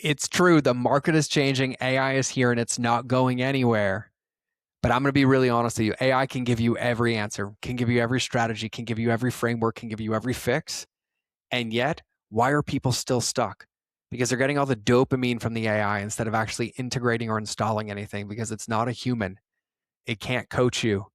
It's true. The market is changing. AI is here and it's not going anywhere. But I'm going to be really honest with you. AI can give you every answer, can give you every strategy, can give you every framework, can give you every fix. And yet, why are people still stuck? Because they're getting all the dopamine from the AI instead of actually integrating or installing anything because it's not a human. It can't coach you.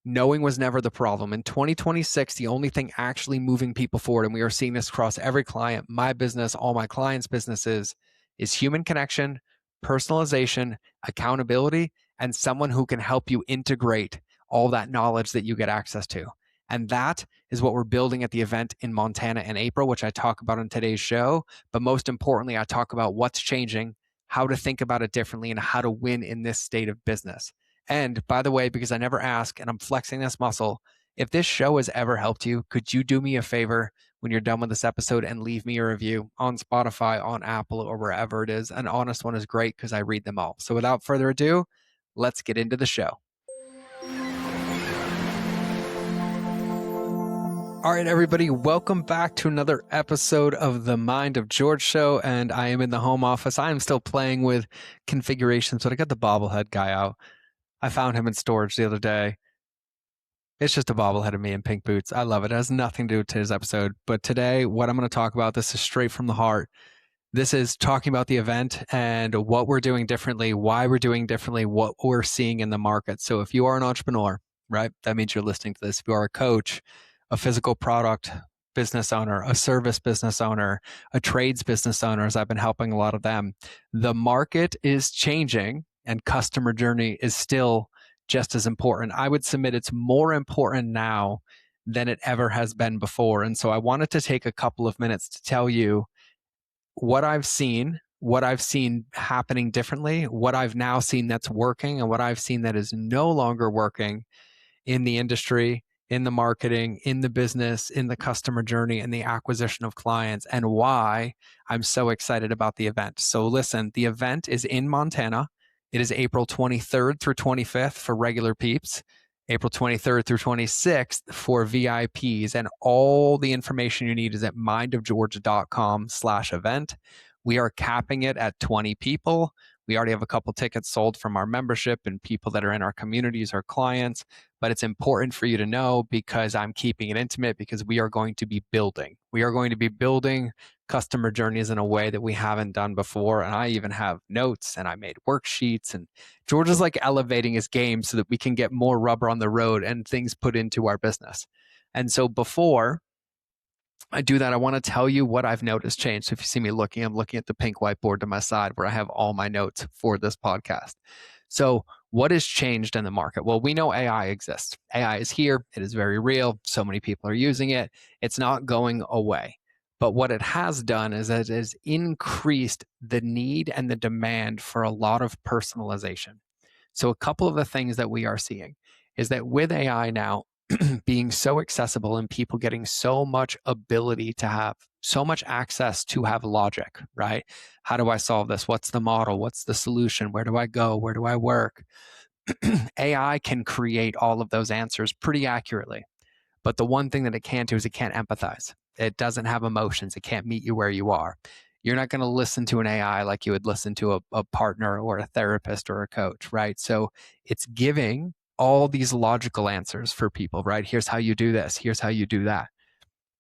Knowing was never the problem. In 2026, the only thing actually moving people forward, and we are seeing this across every client, my business, all my clients' businesses, is human connection, personalization, accountability, and someone who can help you integrate all that knowledge that you get access to. And that is what we're building at the event in Montana in April, which I talk about on today's show. But most importantly, I talk about what's changing, how to think about it differently, and how to win in this state of business. And by the way, because I never ask and I'm flexing this muscle, if this show has ever helped you, could you do me a favor when you're done with this episode and leave me a review on Spotify, on Apple, or wherever it is? An honest one is great because I read them all. So without further ado, let's get into the show. All right, everybody, welcome back to another episode of the Mind of George show. And I am in the home office. I am still playing with configurations, but I got the bobblehead guy out. I found him in storage the other day. It's just a bobblehead of me in pink boots. I love it. It has nothing to do with today's episode. But today, what I'm going to talk about, this is straight from the heart. This is talking about the event and what we're doing differently, why we're doing differently, what we're seeing in the market. So if you are an entrepreneur, right, that means you're listening to this. If you are a coach, a physical product business owner, a service business owner, a trades business owner, as I've been helping a lot of them, the market is changing and customer journey is still just as important. I would submit it's more important now than it ever has been before. And so I wanted to take a couple of minutes to tell you what I've seen happening differently, what I've now seen that's working, and what I've seen that is no longer working in the industry, in the marketing, in the business, in the customer journey, and the acquisition of clients, and why I'm so excited about the event. So listen, the event is in Montana. It is April 23rd through 25th for regular peeps, April 23rd through 26th for VIPs, and all the information you need is at mindofgeorge.com/event. We are capping it at 20 people. We already have a couple tickets sold from our membership and people that are in our communities, our clients, but it's important for you to know because I'm keeping it intimate because we are going to be building. We are going to be building customer journeys in a way that we haven't done before. And I even have notes and I made worksheets, and George is like elevating his game so that we can get more rubber on the road and things put into our business. And so before I do that, I want to tell you what I've noticed change. So if you see me looking, I'm looking at the pink whiteboard to my side where I have all my notes for this podcast. So what has changed in the market? Well, we know AI exists. AI is here. It is very real. So many people are using it. It's not going away. But what it has done is it has increased the need and the demand for a lot of personalization. So a couple of the things that we are seeing is that with AI now being so accessible and people getting so much ability to have so much access to have logic, right? How do I solve this? What's the model? What's the solution? Where do I go? Where do I work? AI can create all of those answers pretty accurately. But the one thing that it can't do is it can't empathize. It doesn't have emotions. It can't meet you where you are. You're not going to listen to an AI like you would listen to a partner or a therapist or a coach, right? So it's giving all these logical answers for people, right? Here's how you do this. Here's how you do that.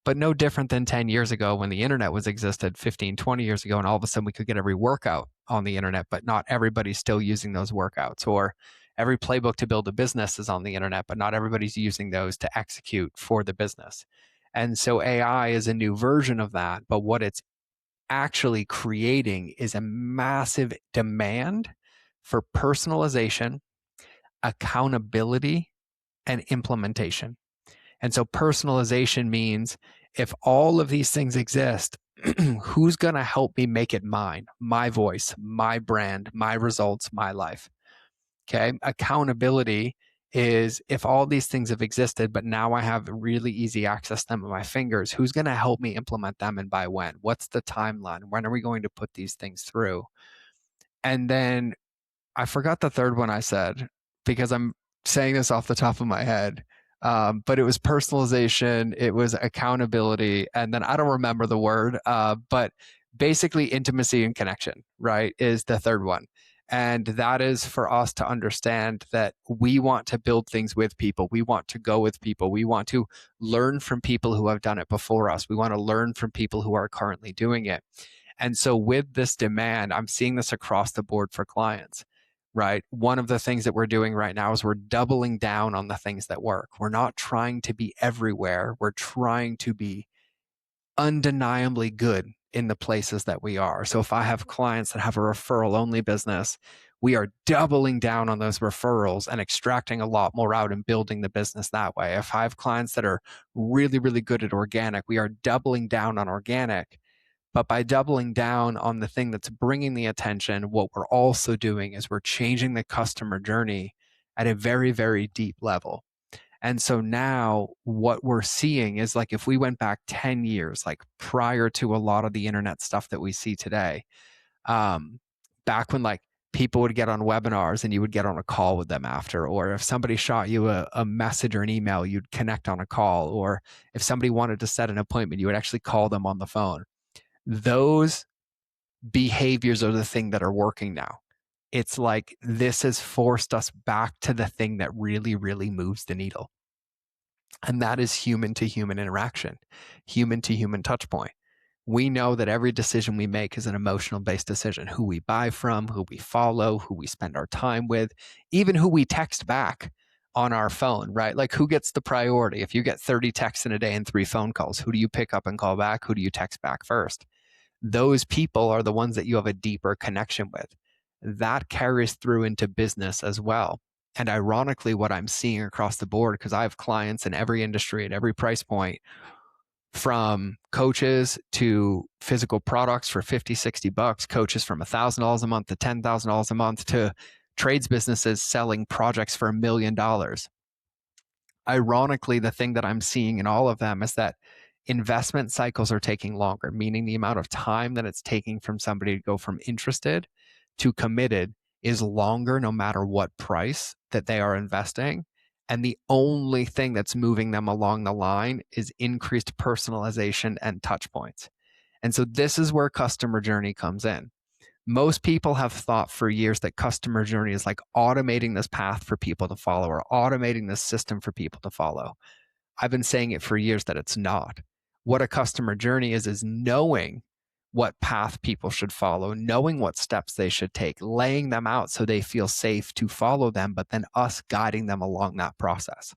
But no different than 10 years ago when the internet was existed, 15, 20 years ago, and all of a sudden we could get every workout on the internet, but not everybody's still using those workouts. Or every playbook to build a business is on the internet, but not everybody's using those to execute for the business. And so AI is a new version of that, but what it's actually creating is a massive demand for personalization, accountability, and implementation. And so personalization means if all of these things exist, who's going to help me make it mine, my voice, my brand, my results, my life? Okay. Accountability is if all these things have existed, but now I have really easy access to them at my fingers, who's going to help me implement them and by when? What's the timeline? When are we going to put these things through? And then I forgot the third one I said because I'm saying this off the top of my head. But it was personalization, it was accountability, and then I don't remember the word, but basically intimacy and connection, right, is the third one. And that is for us to understand that we want to build things with people. We want to go with people. We want to learn from people who have done it before us. We want to learn from people who are currently doing it. And so with this demand, I'm seeing this across the board for clients, right? One of the things that we're doing right now is we're doubling down on the things that work. We're not trying to be everywhere. We're trying to be undeniably good in the places that we are. So if I have clients that have a referral only business, we are doubling down on those referrals and extracting a lot more out and building the business that way. If I have clients that are really, really good at organic, we are doubling down on organic. But by doubling down on the thing that's bringing the attention, what we're also doing is we're changing the customer journey at a very, very deep level. And so now what we're seeing is like if we went back 10 years, like prior to a lot of the internet stuff that we see today, back when like people would get on webinars and you would get on a call with them after, or if somebody shot you a message or an email, you'd connect on a call, or if somebody wanted to set an appointment, you would actually call them on the phone. Those behaviors are the thing that are working now. It's like this has forced us back to the thing that really, really moves the needle. And that is human to human interaction, human to human touch point. We know that every decision we make is an emotional based decision: who we buy from, who we follow, who we spend our time with, even who we text back on our phone, right? Like who gets the priority? If you get 30 texts in a day and 3 phone calls, who do you pick up and call back? Who do you text back first? Those people are the ones that you have a deeper connection with. That carries through into business as well. And ironically, what I'm seeing across the board, because I have clients in every industry at every price point, from coaches to physical products for 50, 60 bucks, coaches from $1,000 a month to $10,000 a month, to trades businesses selling projects for $1 million. Ironically, the thing that I'm seeing in all of them is that investment cycles are taking longer, meaning the amount of time that it's taking from somebody to go from interested to committed is longer no matter what price that they are investing. And the only thing that's moving them along the line is increased personalization and touch points. And so this is where customer journey comes in. Most people have thought for years that customer journey is like automating this path for people to follow or automating this system for people to follow. I've been saying it for years that it's not. What a customer journey is knowing what path people should follow, knowing what steps they should take, laying them out so they feel safe to follow them, but then us guiding them along that process.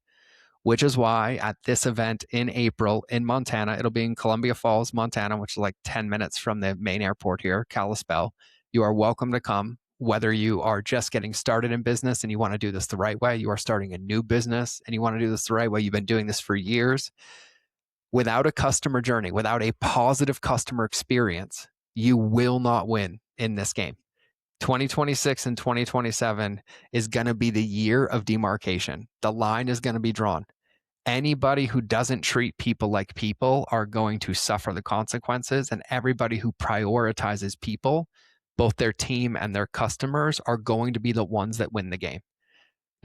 Which is why at this event in April in Montana, it'll be in Columbia Falls, Montana, which is like 10 minutes from the main airport here, Kalispell. You are welcome to come. Whether you are just getting started in business and you want to do this the right way, you are starting a new business and you want to do this the right way, you've been doing this for years. Without a customer journey, without a positive customer experience, you will not win in this game. 2026 and 2027 is going to be the year of demarcation. The line is going to be drawn. Anybody who doesn't treat people like people are going to suffer the consequences, and everybody who prioritizes people, both their team and their customers, are going to be the ones that win the game.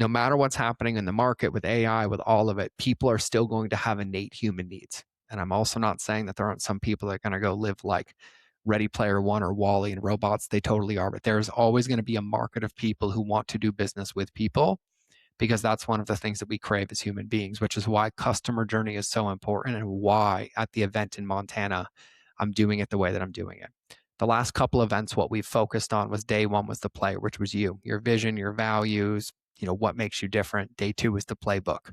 No matter what's happening in the market with AI, with all of it, people are still going to have innate human needs. And I'm also not saying that there aren't some people that are going to go live like Ready Player One or Wall-E and robots. They totally are. But there's always going to be a market of people who want to do business with people, because that's one of the things that we crave as human beings, which is why customer journey is so important and why at the event in Montana, I'm doing it the way that I'm doing it. The last couple events, what we focused on was day one was the play, which was you, your vision, your values, what makes you different. Day two is the playbook,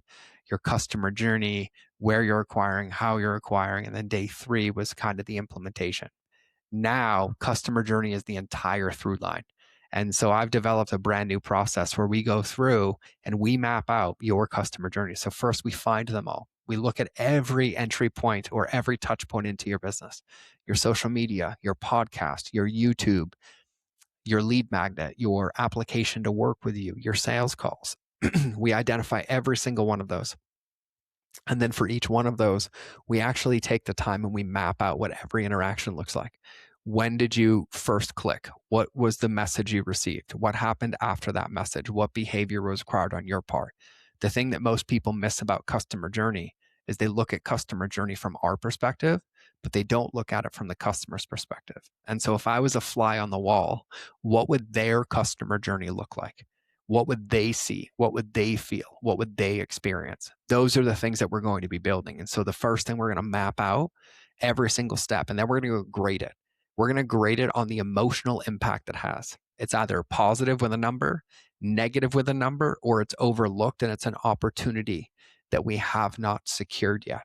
your customer journey, where you're acquiring, how you're acquiring. And then day three was kind of the implementation. Now, customer journey is the entire through line. And so I've developed a brand new process where we go through and we map out your customer journey. So first we find them all. We look at every entry point or every touch point into your business, your social media, your podcast, your YouTube, your lead magnet, your application to work with you, your sales calls. We identify every single one of those. And then for each one of those, we actually take the time and we map out what every interaction looks like. When did you first click? What was the message you received? What happened after that message? What behavior was required on your part? The thing that most people miss about customer journey is they look at customer journey from our perspective, but they don't look at it from the customer's perspective. And so if I was a fly on the wall, what would their customer journey look like? What would they see? What would they feel? What would they experience? Those are the things that we're going to be building. And so the first thing we're going to map out every single step, and then we're going to go grade it. We're going to grade it on the emotional impact it has. It's either positive with a number, negative with a number, or it's overlooked and it's an opportunity that we have not secured yet.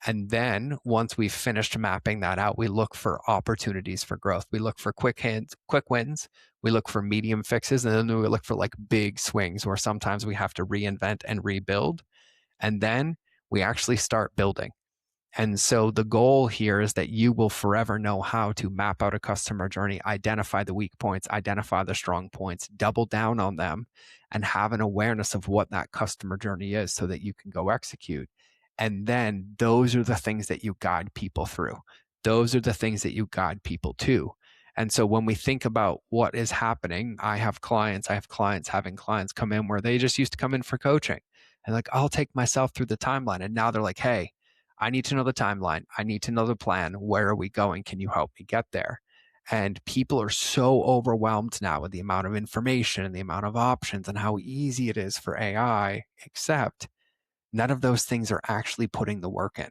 And then once we've finished mapping that out, we look for opportunities for growth. We look for quick wins. We look for medium fixes, and then we look for like big swings where sometimes we have to reinvent and rebuild. And then we actually start building. And so the goal here is that you will forever know how to map out a customer journey, identify the weak points, identify the strong points, double down on them, and have an awareness of what that customer journey is so that you can go execute. And then those are the things that you guide people through. Those are the things that you guide people to. And so when we think about what is happening, I have clients having clients come in where they just used to come in for coaching. And like, I'll take myself through the timeline. And now they're like, hey, I need to know the timeline. I need to know the plan. Where are we going? Can you help me get there? And people are so overwhelmed now with the amount of information and the amount of options and how easy it is for AI, except none of those things are actually putting the work in.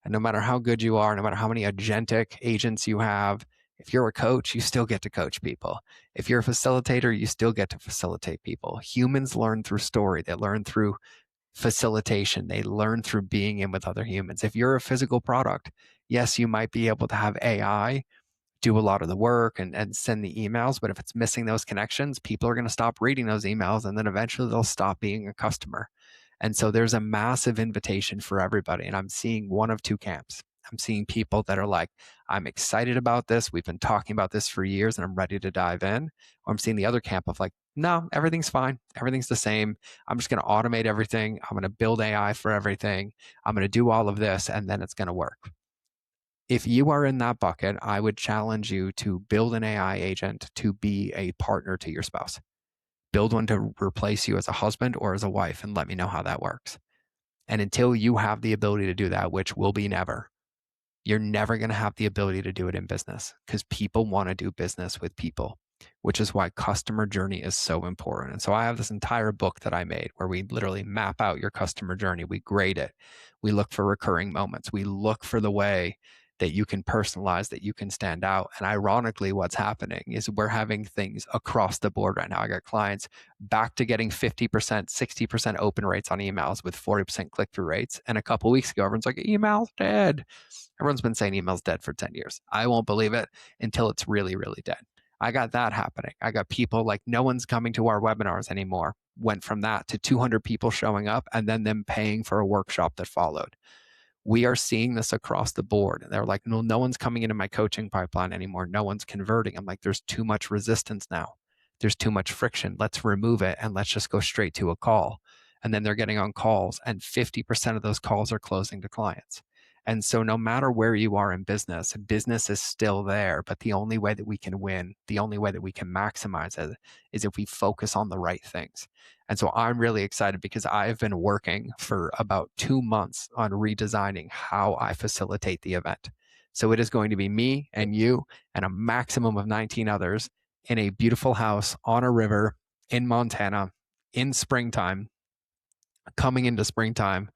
And no matter how good you are, no matter how many agentic agents you have, if you're a coach, you still get to coach people. If you're a facilitator, you still get to facilitate people. Humans learn through story. They learn through facilitation. They learn through being in with other humans. If you're a physical product, yes, you might be able to have AI do a lot of the work and send the emails, but if it's missing those connections, people are going to stop reading those emails and then eventually they'll stop being a customer. And so there's a massive invitation for everybody. And I'm seeing one of two camps. I'm seeing people that are like, I'm excited about this. We've been talking about this for years and I'm ready to dive in. Or I'm seeing the other camp of like, no, everything's fine. Everything's the same. I'm just going to automate everything. I'm going to build AI for everything. I'm going to do all of this and then it's going to work. If you are in that bucket, I would challenge you to build an AI agent to be a partner to your spouse. Build one to replace you as a husband or as a wife and let me know how that works. And until you have the ability to do that, which will be never, you're never going to have the ability to do it in business because people want to do business with people, which is why customer journey is so important. And so I have this entire book that I made where we literally map out your customer journey. We grade it. We look for recurring moments. We look for the way that you can personalize, that you can stand out. And ironically, what's happening is we're having things across the board right now. I got clients back to getting 50%, 60% open rates on emails with 40% click-through rates. And a couple of weeks ago, everyone's like, email's dead. Everyone's been saying email's dead for 10 years. I won't believe it until it's really, really dead. I got that happening. I got people like, no one's coming to our webinars anymore. Went from that to 200 people showing up and then them paying for a workshop that followed. We are seeing this across the board. They're like, no one's coming into my coaching pipeline anymore. No one's converting. I'm like, there's too much resistance now. There's too much friction. Let's remove it and let's just go straight to a call. And then they're getting on calls and 50% of those calls are closing to clients. And so no matter where you are in business, business is still there. But the only way that we can win, the only way that we can maximize it is if we focus on the right things. And so I'm really excited because I've been working for about 2 months on redesigning how I facilitate the event. So it is going to be me and you and a maximum of 19 others in a beautiful house on a river in Montana in springtime, coming into springtime,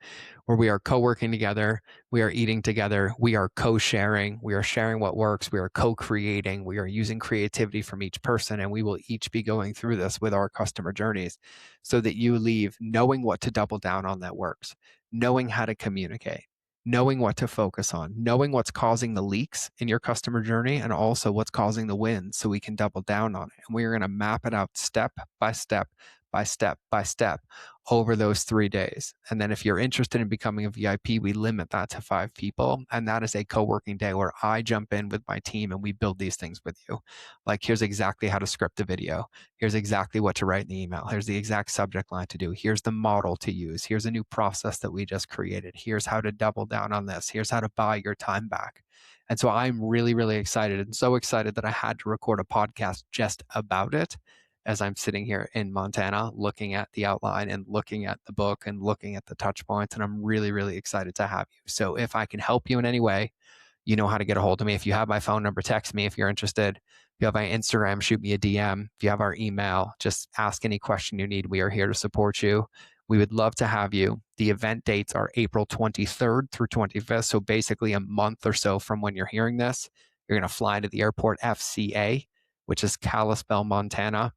where we are co-working together, we are eating together, we are co-sharing, we are sharing what works, we are co-creating, we are using creativity from each person, and we will each be going through this with our customer journeys so that you leave knowing what to double down on that works, knowing how to communicate, knowing what to focus on, knowing what's causing the leaks in your customer journey, and also what's causing the wins so we can double down on it. And we are going to map it out step by step by step by step over those 3 days. And then if you're interested in becoming a VIP, we limit that to 5 people. And that is a co-working day where I jump in with my team and we build these things with you. Like, here's exactly how to script a video. Here's exactly what to write in the email. Here's the exact subject line to do. Here's the model to use. Here's a new process that we just created. Here's how to double down on this. Here's how to buy your time back. And so I'm really, really excited, and so excited that I had to record a podcast just about it as I'm sitting here in Montana, looking at the outline and looking at the book and looking at the touch points. And I'm really, really excited to have you. So if I can help you in any way, You know how to get a hold of me. If you have my phone number, text me if you're interested. If you have my Instagram, shoot me a DM. If you have our email, just ask any question you need. We are here to support you. We would love to have you. The event dates are April 23rd through 25th. So basically a month or so from when you're hearing this. You're going to fly to the airport FCA, which is Kalispell, Montana,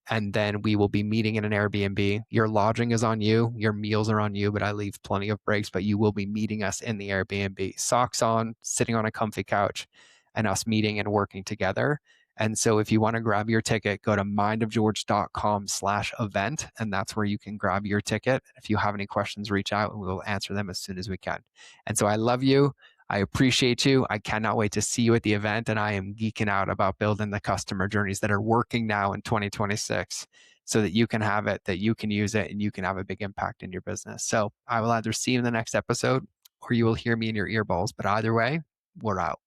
and then we will be meeting in an Airbnb. Your lodging is on you, your meals are on you, but I leave plenty of breaks. But you will be meeting us in the Airbnb, socks on, sitting on a comfy couch, and us meeting and working together. And so if you want to grab your ticket, go to mindofgeorge.com/event, and that's where you can grab your ticket. If you have any questions, reach out and we will answer them as soon as we can. And so I love you. I appreciate you. I cannot wait to see you at the event. And I am geeking out about building the customer journeys that are working now in 2026 so that you can have it, that you can use it, and you can have a big impact in your business. So I will either see you in the next episode or you will hear me in your earballs. But either way, we're out.